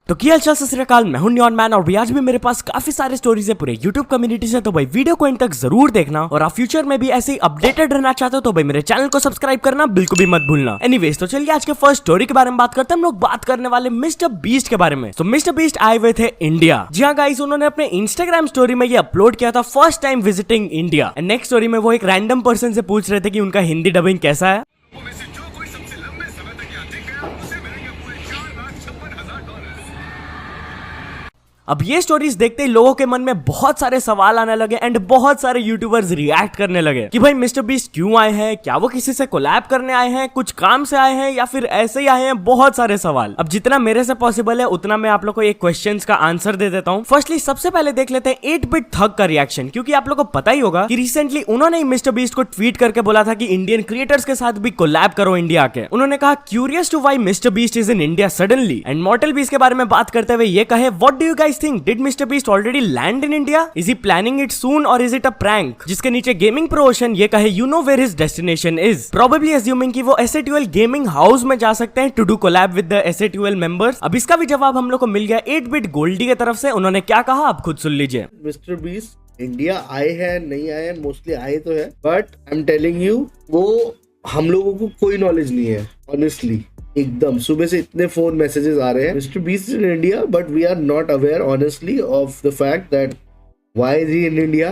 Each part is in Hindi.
तो क्या हाल चाल, सत श्री अकाल। मैं हूं न्योन मैन और आज भी मेरे पास काफी सारे स्टोरीज है पूरे यूट्यूब कम्युनिटी से। तो भाई वीडियो को एंड तक जरूर देखना और आप फ्यूचर में भी ऐसे ही अपडेटेड रहना चाहते हो तो भाई मेरे चैनल को सब्सक्राइब करना बिल्कुल भी मत भूलना। एनीवेज तो चलिए आज के फर्स्ट स्टोरी के बारे में बात करते हैं। हम लोग बात करने वाले मिस्टर बीस्ट के बारे में। तो मिस्टर बीस्ट आए हुए थे इंडिया। जी हाँ गाइस, उन्होंने अपने इंस्टाग्राम स्टोरी में ये अपलोड किया था, first time visiting India. And next story में वो एक रैंडम पर्सन से पूछ रहे थे कि उनका हिंदी डबिंग कैसा है। अब ये स्टोरीज देखते ही लोगों के मन में बहुत सारे सवाल आने लगे एंड बहुत सारे यूट्यूबर्स रिएक्ट करने लगे कि भाई मिस्टर बीस्ट क्यों आए हैं, क्या वो किसी से कोलैब करने आए हैं, कुछ काम से आए हैं या फिर ऐसे ही आए हैं। बहुत सारे सवाल। अब जितना मेरे से पॉसिबल है उतना मैं आप लोग को एक क्वेश्चंस का आंसर दे देता हूँ। फर्स्टली सबसे पहले देख लेते हैं 8-बिट थग का रिएक्शन, क्योंकि आप लोग को पता ही होगा कि रिसेंटली उन्होंने मिस्टर बीस्ट को ट्वीट करके बोला था कि इंडियन क्रिएटर्स के साथ भी कोलैब करो इंडिया के। उन्होंने कहा curious to why Mister Beast is in India suddenly. And Mortal Beast के बारे में बात करते हुए ये कहे, what do you guys think, did Mister Beast already land in India, is he planning it soon और इज इट अ प्रैंक। जिसके नीचे गेमिंग प्रो ओशन ये कहे, you know where his destination is, probably assuming कि वो एसएटीएल गेमिंग हाउस में जा सकते हैं to do collab with the SATL members. अब इसका भी जवाब हम लोग को मिल गया 8-बिट गोल्डी की तरफ से। उन्होंने क्या कहा आप खुद सुन लीजिए। मिस्टर बीस्ट इंडिया आए हैं नहीं आए, मोस्टली आए तो है, but I am telling you वो हम लोगों को कोई नॉलेज नहीं है ऑनेस्टली। एकदम सुबह से इतने फोन मैसेजेस आ रहे हैं, Mister Beast in India, but we are not aware honestly of the fact that why is he in India.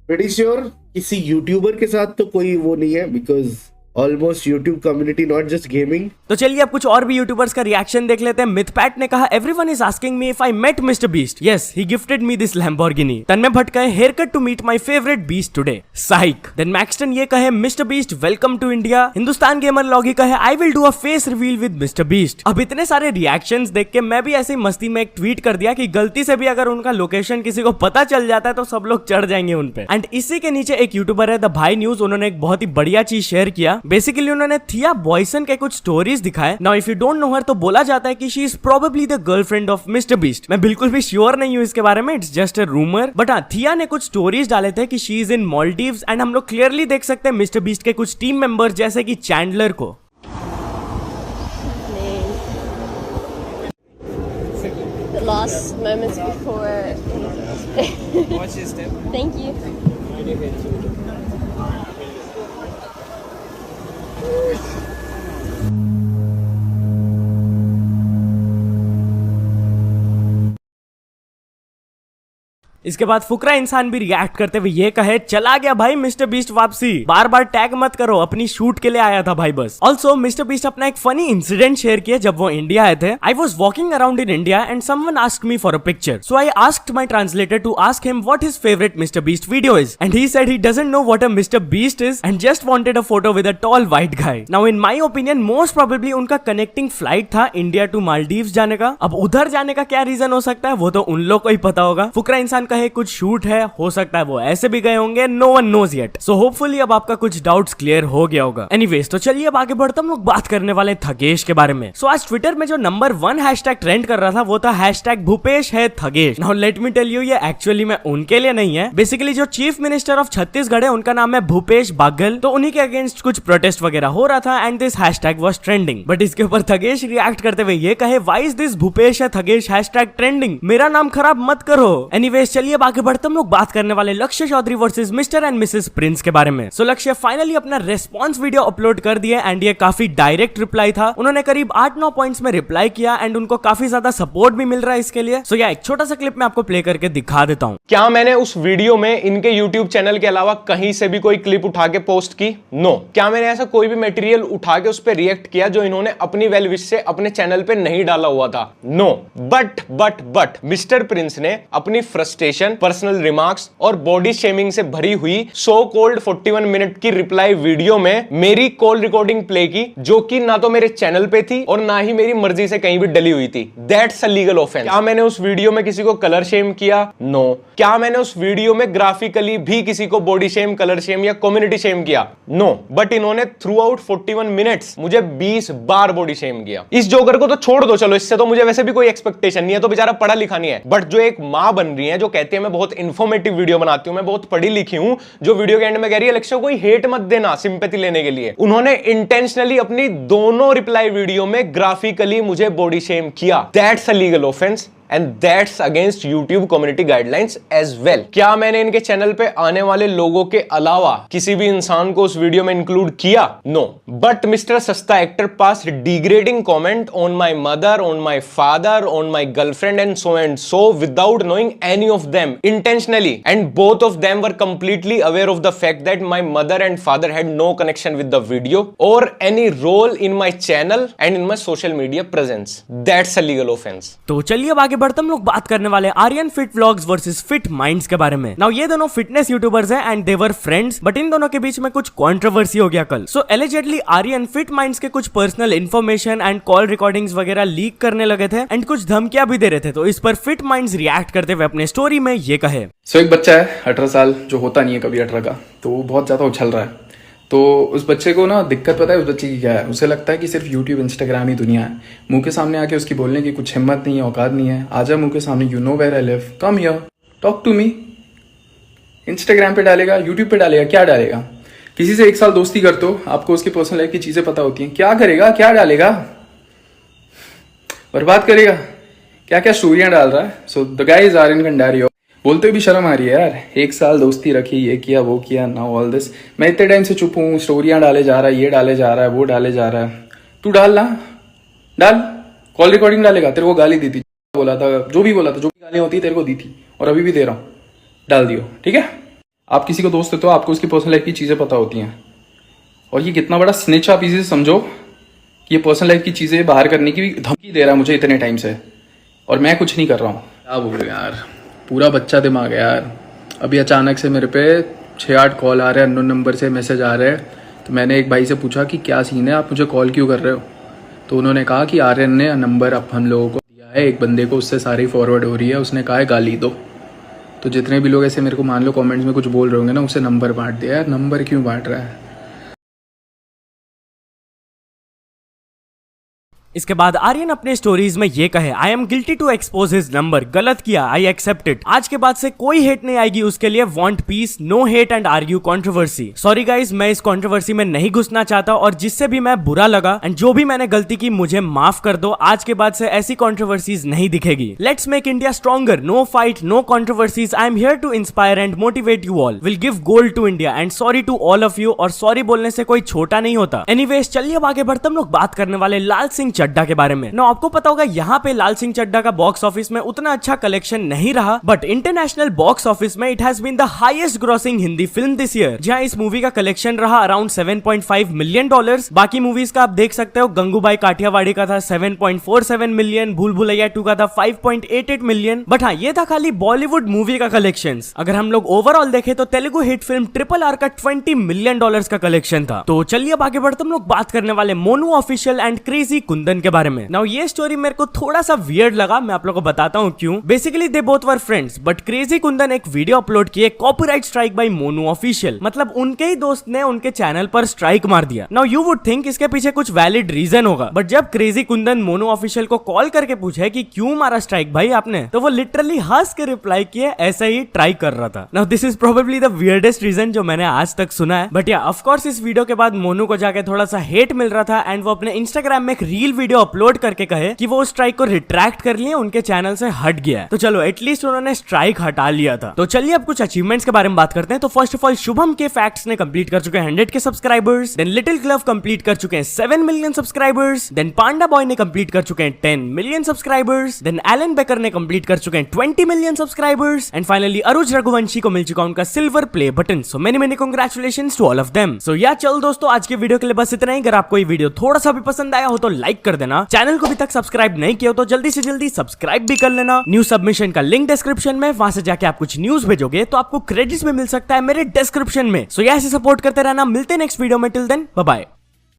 Pretty sure किसी यूट्यूबर के साथ तो कोई वो नहीं है, because almost YouTube community not just gaming. तो चलिए अब कुछ और भी यूट्यूबर्स का रिएक्शन देख लेते हैं। मिथपैट ने कहा, everyone is asking me if I met Mister Beast, yes he gifted me this Lamborghini. Tanmay Bhatt कहे, hair cut to meet my favourite beast today, psych. Then Maxtern ये कहे, Mister Beast welcome to India. Hindustan gamer Logi कहे, I will do a face reveal with Mister Beast. अब इतने सारे रिएक्शंस देख के मैं भी ऐसी मस्ती में एक ट्वीट कर दिया कि गलती से भी अगर उनका लोकेशन किसी को पता चल जाता है तो सब लोग चढ़ जाएंगे उनपे। एंड इसी के नीचे एक यूट्यूबर है द भाई न्यूज, उन्होंने एक बहुत ही बढ़िया चीज शेयर किया। बेसिकली उन्होंने थिया बॉयसन के कुछ स्टोरीज दिखाए। Now if you don't know her तो बोला जाता है कि she is probably the girlfriend of Mister Beast. मैं बिल्कुल भी श्योर नहीं हूं इसके बारे में, it's just a rumour. But हाँ, थिया ने कुछ स्टोरीज डाले थे कि she is in Maldives and हम लोग क्लियरली देख सकते हैं मिस्टर बीस्ट के कुछ टीम मेंबर्स जैसे कि चैंडलर को। The last moments before. Watch this step. Thank you. इसके बाद फुकरा इंसान भी रिएक्ट करते हुए ये कहे, चला गया भाई मिस्टर बीस्ट वापसी, बार बार टैग मत करो, अपनी शूट के लिए आया था भाई बस। ऑल्सो मिस्टर बीस्ट अपना एक फनी इंसिडेंट शेयर किया जब वो इंडिया आए थे। I was walking around in India and someone asked me for a picture, so I asked my translator to ask him what his favourite Mister Beast video is and he said he doesn't know what a Mister Beast is and just wanted a photo with a tall white guy. Now in my opinion most probably उनका कनेक्टिंग फ्लाइट था इंडिया टू मालदीव्स जाने का। अब उधर जाने का क्या रीजन हो सकता है वो तो उन लोग को ही पता होगा। फुकरा इंसान कहे कुछ शूट हो सकता है वो ऐसे भी गए होंगे, no one knows yet. So hopefully अब आपका कुछ डाउट्स क्लियर हो गया होगा। एनीवेज तो चलिए अब आगे बढ़ते हम लोग बात करने वाले थगेश के बारे में। सो आज ट्विटर में जो नंबर 1 हैशटैग ट्रेंड कर रहा था वो था हैशटैग भूपेश है थगेश। Now let me tell you, ये एक्चुअली में उनके लिए नहीं है। बेसिकली जो चीफ मिनिस्टर ऑफ छत्तीसगढ़ है उनका नाम है भूपेश बागल, तो उन्हीं के अगेंस्ट कुछ प्रोटेस्ट वगैरह हो रहा था and this hashtag was trending. But इसके ऊपर थगेश रिएक्ट करते हुए ये कहे, व्हाई इज दिस भूपेश है थगेश हैशटैग ट्रेंडिंग, मेरा नाम खराब मत करो। एनीवेज चलिए अब आगे बढ़ते हम लोग बात करने वाले Lakshya Chaudhary versus mister and Mrs Prince के बारे में। सो लक्ष्य फाइनली अपना रेस्पॉन्स वीडियो अपलोड कर दिया एंड ये काफी डायरेक्ट रिप्लाई था। उन्होंने करीब 8-9 पॉइंट्स में रिप्लाई किया एंड उनको काफी ज्यादा सपोर्ट भी मिल रहा है इसके लिए। सो या एक छोटा सा क्लिप मैं आपको प्ले करके दिखा देता हूँ। क्या मैंने उस वीडियो में इनके YouTube चैनल के अलावा कहीं से भी कोई क्लिप उठा के पोस्ट की? नो। क्या मैंने ऐसा कोई भी मटेरियल उठा के उस पर रिएक्ट किया जो इन्होंने अपनी वेल विश से अपने चैनल पे नहीं डाला हुआ था? नो। बट मिस्टर प्रिंस ने अपनी फ्रस्ट्रेशन, पर्सनल रिमार्क्स और बॉडी शेमिंग से भरी हुई सो कॉल्ड 41 मिनट की रिप्लाई वीडियो में मेरी कॉल रिकॉर्डिंग प्ले की, जो कि ना तो मेरे चैनल पे थी और ना ही मेरी मर्जी से कहीं भी डली हुई थी। That's a legal offence. क्या मैंने उस वीडियो में किसी को कलर शेम किया? नो। क्या मैंने उस वीडियो में ग्राफिकली भी किसी को बॉडी शेम, कलर शेम या कम्युनिटी शेम किया? नो। बट इन्होंने थ्रू आउट 41 मिनट्स मुझे 20 बार बॉडी शेम किया। इस जोकर को तो छोड़ दो, चलो इससे तो मुझे वैसे भी कोई एक्सपेक्टेशन नहीं है, तो बेचारा पढ़ा लिखा नहीं है। बट जो एक मां बन रही है, जो कहती है मैं बहुत इंफॉर्मेटिव वीडियो बनाती हूँ, मैं बहुत पढ़ी लिखी हूँ, जो वीडियो के एंड में कह रही है लक्ष्य कोई हेट मत देना सिंपैथी लेने के लिए। उन्होंने इंटेंशनली अपनी दोनों रिप्लाई वीडियो में ग्राफिकली मुझे बॉडी शेम किया। That's a legal offence and that's against YouTube community guidelines as well. क्या मैंने इनके चैनल पे आने वाले लोगों के अलावा किसी भी इंसान को उस वीडियो में इंक्लूड किया? No. But Mister Sasta actor pass degrading comment on my mother, on my father, on my girlfriend and so without knowing any of them intentionally, and both of them were completely aware of the fact that my mother and father had no connection with the video और any role in my channel and in my social media presence. That's a legal offence. तो चलिए अब आगे बढ़ते हम लोग बात करने वाले Aryan Fit Vlogs versus Fit Minds के बारे में। नाउ ये दोनों फिटनेस यूट्यूबर्स हैं and they were friends, but इन दोनों के बीच में कुछ कंट्रोवर्सी हो गया कल। So allegedly Aryan Fit Minds के कुछ personal information and call recordings वगैरह लीक करने लगे थे एंड कुछ धमकियां भी दे रहे थे। तो इस पर फिट माइंड्स रिएक्ट करते हुए अपने स्टोरी में ये कहे। एक बच्चा है 18 साल, जो होता नहीं है कभी 18 का, तो वो बहुत ज्यादा उछल रहा है। तो उस बच्चे को ना दिक्कत पता है उस बच्चे की क्या है? उसे लगता है कि सिर्फ यूट्यूब इंस्टाग्राम ही दुनिया है। मुंह के सामने आके उसकी बोलने की कुछ हिम्मत नहीं है, औकात नहीं है। आजा मुंह के सामने, you know where I live, come here, talk to me. Instagram पे डालेगा, यूट्यूब पे डालेगा, क्या डालेगा? किसी से 1 साल दोस्ती करते हो, आपको उसकी पर्सनल लाइफ की चीजें पता होती हैं, क्या करेगा, क्या डालेगा? बर्बाद करेगा, क्या क्या स्टोरियां डाल रहा है। So the guy is Aryan Kandari. बोलते भी शर्म आ रही है यार, 1 साल दोस्ती रखी, ये किया वो किया, नाउ ऑल दिस। मैं इतने टाइम से चुप हूँ, स्टोरियां डाले जा रहा है, ये डाले जा रहा है, वो डाले जा रहा है। तू डाल ना, डाल। कॉल रिकॉर्डिंग डालेगा, तेरे को गाली दी थी, बोला था, जो भी बोला था, जो भी गालियां होती तेरे को दी थी और अभी भी दे रहा हूँ, डाल दियो, ठीक है। आप किसी को दोस्त देते हो, आपको उसकी पर्सनल लाइफ की चीजें पता होती हैं, और ये कितना बड़ा स्निच आप इसे समझो कि ये पर्सनल लाइफ की चीजें बाहर करने की धमकी दे रहा है मुझे इतने टाइम से, और मैं कुछ नहीं कर रहा हूँ। क्या बोल यार, पूरा बच्चा दिमाग है यार। अभी अचानक से मेरे पे 6-8 कॉल आ रहे हैं, अननोन नंबर से मैसेज आ रहे हैं। तो मैंने एक भाई से पूछा कि क्या सीन है, आप मुझे कॉल क्यों कर रहे हो? तो उन्होंने कहा कि आर्यन ने नंबर अब हम लोगों को दिया है एक बंदे को, उससे सारी फॉरवर्ड हो रही है, उसने कहा है गाली दो। तो जितने भी लोग ऐसे मेरे को मान लो कमेंट्स में कुछ बोल रहे होंगे ना, उसे नंबर बांट दिया है। नंबर क्यों बांट रहा है? इसके बाद आर्यन अपने स्टोरीज में ये कहे, I am guilty to expose his number, गलत किया, आई एक्सेप्ट इट। आज के बाद से कोई हेट नहीं आएगी उसके लिए, want peace, no hate and argue controversy. Sorry guys, मैं इस कंट्रोवर्सी में नहीं घुसना चाहता, और जिससे भी मैं बुरा लगा एंड जो भी मैंने गलती की मुझे माफ कर दो। आज के बाद से ऐसी कंट्रोवर्सीज नहीं दिखेगी। Let's make India stronger, no fight, no controversies. I am here to inspire and motivate you all, will give gold to India and sorry to all of you. और सॉरी बोलने से कोई छोटा नहीं होता। एनीवेज चलिए अब आगे बढ़ते हम लोग बात करने वाले लाल सिंह चड्ढा के बारे में। ना आपको पता होगा यहाँ पे लाल सिंह चड्ढा का बॉक्स ऑफिस में उतना अच्छा कलेक्शन नहीं रहा, बट इंटरनेशनल बॉक्स ऑफिस में it has been the highest grossing Hindi film this year, जहां इस मूवी का कलेक्शन रहा अराउंड $7.5 मिलियन। बाकी मूवीज का आप देख सकते हो, गंगूबाई काठियावाड़ी का था 7.47 मिलियन, भूल भुलैया 2 का था 5.88 मिलियन। बट हाँ, ये था खाली बॉलीवुड मूवी का कलेक्शन। अगर हम लोग ओवरऑल देखें तो तेलुगु हिट फिल्म RRR का $20 मिलियन का कलेक्शन था। तो चलिए अब आगे बढ़ते हम लोग बात करने वाले Monu official and crazy Kundan के बारे में। नाउ ये स्टोरी मेरे को थोड़ा सा वियर्ड लगा, मैं आप लोगों को बताता हूँ क्यों। Basically they both were friends, but crazy Kundan एक वीडियो अपलोड किए, copyright strike by Monu official, मतलब उनके ही दोस्त ने उनके चैनल पर स्ट्राइक मार दिया। नाउ यू वुड थिंक इसके पीछे कुछ वैलिड रीजन होगा, बट जब क्रेजी कुंदन मोनू ऑफिशियल को कॉल करके पूछे कि क्यों मारा स्ट्राइक भाई आपने, तो वो लिटरली हंस के रिप्लाई किए ऐसा ही ट्राई कर रहा था। Now this is probably the weirdest reason जो मैंने आज तक सुना है, बट या ऑफ कोर्स इस वीडियो के बाद मोनू को जाके थोड़ा सा हेट मिल रहा था एंड वो अपने इंस्टाग्राम में एक रील वीडियो अपलोड करके कहे कि वो स्ट्राइक को रिट्रैक्ट कर लिए, उनके चैनल से हट गया है। तो चलो एटलीस्ट उन्होंने स्ट्राइक हटा लिया था। तो चलिए अब कुछ अचीवमेंट्स के बारे में बात करते हैं। तो फर्स्ट ऑफ ऑल शुभम के फैक्ट्स ने कंप्लीट कर चुके हैं 100 के subscribers, then little glove complete कर चुके हैं 7 million subscribers, then panda boy ने कंप्लीट कर चुके हैं 10 million subscribers, then Alan Baker ने कंप्लीट कर चुके हैं 20 million subscribers, and finally Aruj Raghuvanshi को मिल चुका उनका silver play button. So many congratulations to all of them. So yeah चल दोस्तों, आज के वीडियो के लिए बस इतना ही। अगर आपको ये वीडियो थोड़ा सा भी पसंद आया हो तो लाइक कर देना, चैनल को अभी तक सब्सक्राइब नहीं किया हो तो जल्दी से जल्दी सब्सक्राइब भी कर लेना। न्यू सबमिशन का लिंक डिस्क्रिप्शन में, वहां से जाके आप कुछ न्यूज भेजोगे तो आपको क्रेडिट्स भी मिल सकता है मेरे डिस्क्रिप्शन में। सो ऐसे सपोर्ट करते रहना, मिलते हैं नेक्स्ट वीडियो में। Till then bye bye.